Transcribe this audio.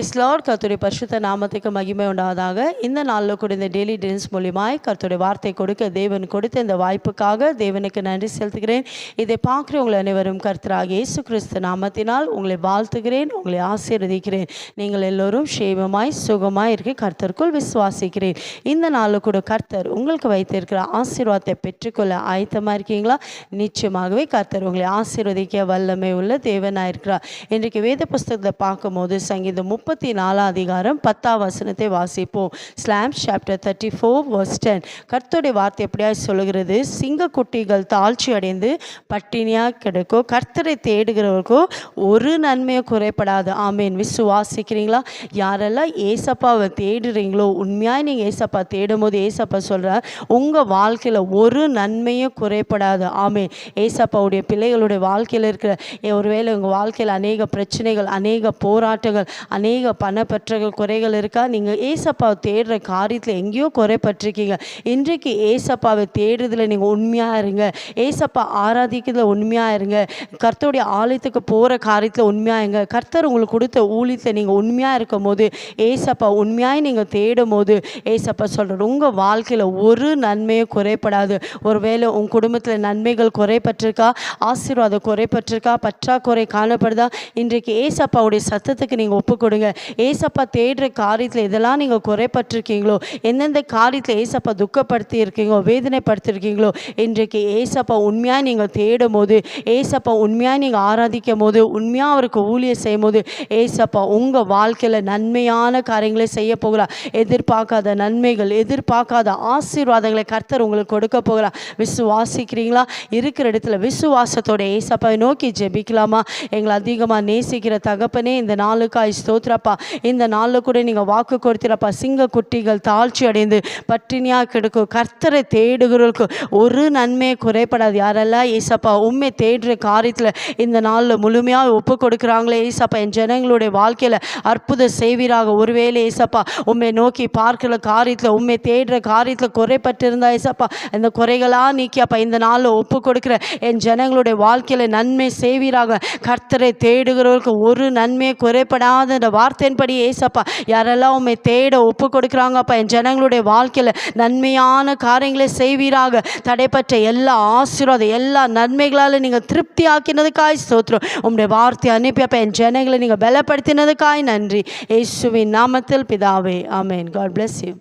Price Lord. கர்த்தருடைய பரிசுத்த நாமத்துக்கு மகிமை உண்டாவதாக. இந்த நாளில் கூட இந்த டெய்லி டென்ஸ் மூலியமாய் கர்த்தருடைய வார்த்தை கொடுக்க தேவன் கொடுத்த இந்த வாய்ப்புக்காக தேவனுக்கு நன்றி செலுத்துகிறேன். இதை பார்க்குற உங்களை அனைவரும் கர்த்தராகிய இயேசு கிறிஸ்து நாமத்தினால் உங்களை வாழ்த்துகிறேன், உங்களை ஆசீர்வதிக்கிறேன். நீங்கள் எல்லோரும் சேமமாய் சுகமாய் இருக்க கர்த்தருக்குள் விசுவாசிக்கிறேன். இந்த நாளில் கூட கர்த்தர் உங்களுக்கு வைத்திருக்கிற ஆசீர்வாதத்தை பெற்றுக்கொள்ள ஆயத்தமாக இருக்கீங்களா? நிச்சயமாகவே கர்த்தர் உங்களை ஆசீர்வதிக்க வல்லமை உள்ள தேவனாக இருக்கிறார். இன்றைக்கு வேத புஸ்தகத்தை பார்க்கும்போது சங்கீதம் 34 அதிகாரம் 10 வசனத்தை வாசிப்போம். Slams chapter 34 verse 10. கர்த்தருடைய வார்த்தை எப்படியாய் சொல்லுகிறது? சிங்கக்குட்டிகள் தாழ்ச்சி அடைந்து பட்டினியாக கிடக்கோ, கர்த்தரை தேடுகிறவர்களுக்கோ ஒரு நன்மையோ குறைப்படாது. ஆமேன். விசுவாசிக்கிறீங்களா? யாரெல்லாம் ஏசப்பாவை தேடுறீங்களோ, உண்மையாக நீங்கள் ஏசப்பா தேடும் போது ஏசப்பா சொல்கிறார், உங்கள் வாழ்க்கையில் ஒரு நன்மையும் குறைப்படாது. ஆமேன். ஏசப்பாவுடைய பிள்ளைகளுடைய வாழ்க்கையில் இருக்கிற ஒருவேளை உங்கள் வாழ்க்கையில் அநேக பிரச்சனைகள், அநேக போராட்டங்கள், அநேக பணப்பற்றகள், குறைகள் இருக்கா? நீங்கள் ஏசப்பாவை தேடுற காரியத்தில் எங்கேயோ குறைப்பட்டிருக்கீங்க. இன்றைக்கு ஏசப்பாவை தேடுறதுல நீங்கள் உண்மையாக இருங்க. ஏசப்பா ஆராதிக்கிறதுல உண்மையாக இருங்க. கர்த்தருடைய ஆலயத்துக்கு போகிற காரியத்தில் உண்மையாக இருங்க. கர்த்தர் உங்களுக்கு கொடுத்த ஊழியத்தில் நீங்கள் உண்மையாக இருக்கும் போது, ஏசப்பா உண்மையாக நீங்கள் தேடும் போது ஏசப்பா சொல்கிறார், உங்கள் வாழ்க்கையில் ஒரு நன்மையும் குறைப்படாது. ஒருவேளை உங்கள் குடும்பத்தில் நன்மைகள் குறைப்பட்டிருக்கா, ஆசீர்வாதம் குறைப்பட்டிருக்கா, பற்றாக்குறை காணப்படுதா? இன்றைக்கு ஏசப்பாவுடைய சத்தத்துக்கு நீங்கள் ஒப்பு கொடுங்க. ஏசப்பா தேடுற காரியத்தில் இதெல்லாம் நீங்கள் குறைப்பட்டிருக்கீங்களோ, எந்தெந்த காரியத்தில் ஏசப்பா துக்கப்படுத்தி இருக்கீங்களோ, வேதனைப்படுத்திருக்கீங்களோ, இன்றைக்கு ஏசப்பா உண்மையாக நீங்கள் தேடும் போது, ஏசப்பா உண்மையாக நீங்கள் ஆராதிக்கும் போது, உண்மையாக அவருக்கு ஊழியம் செய்யும் போது, ஏசப்பா உங்கள் வாழ்க்கையில் நன்மையான காரியங்களை செய்ய போகிறார். எதிர்பார்க்காத நன்மைகள், எதிர்பார்க்காத ஆசீர்வாதங்களை கர்த்தர் உங்களுக்கு கொடுக்க போகிறார். விசுவாசிக்கிறீங்களா? இருக்கிற இடத்துல விசுவாசத்தோட ஏசப்பாவை நோக்கி ஜெபிக்கலாமா? எங்களை அதிகமாக நேசிக்கிற தகப்பனே, இந்த நாளுக்காய் ஸ்தோத்திரப்பா. இந்த நாளில் கூட நீங்கள் வாக்கு கொடுத்திரப்பா. சிங்க குட்டிகள் தாழ்ச்சி அடைந்து பட்டினியாக கிடக்கும், கர்த்தரை தேடுகிறவர்களுக்கு ஒரு நன்மையை குறைப்படாது. யாரெல்லாம் ஏசப்பா உண்மை தேடுற காரியத்தில் இந்த நாளில் முழுமையாக ஒப்பு கொடுக்குறாங்களே, ஏசப்பா என் ஜனங்களுடைய வாழ்க்கையில் அற்புத செய்வீராக. ஒருவேளை ஏசப்பா உண்மை நோக்கி பார்க்கிற காரியத்தில், உண்மை தேடுற காரியத்தில் குறைப்பட்டிருந்தா ஏசப்பா இந்த குறைகளாக நீக்கியப்பா இந்த நாளில் ஒப்பு கொடுக்குற என் ஜனங்களுடைய வாழ்க்கையில் நன்மை செய்வீராக. கர்த்தரை தேடுகிறவர்களுக்கு ஒரு நன்மையை குறைப்படாத இந்த வார்த்தையின்படி ஏசப்பா யாரெல்லாம் உண்மை தேட ஒப்பு கொடுக்குறாங்கப்பா, என் ஜனங்களுடைய வாழ்க்கையில் நன்மையான காரியங்களை செய்வீராக. தடைப்பட்ட எல்லா ஆசீர்வாதம், எல்லா நன்மைகளால் நீங்கள் திருப்தி ஆக்கினதுக்காய் ஸ்தோத்திரம். உங்களுடைய வார்த்தை அனுப்பியப்பா என் ஜனங்களை நீங்கள் பலப்படுத்தினதுக்காய் நன்றி. இயேசுவின் நாமத்தில் பிதாவே, ஆமென். God bless you.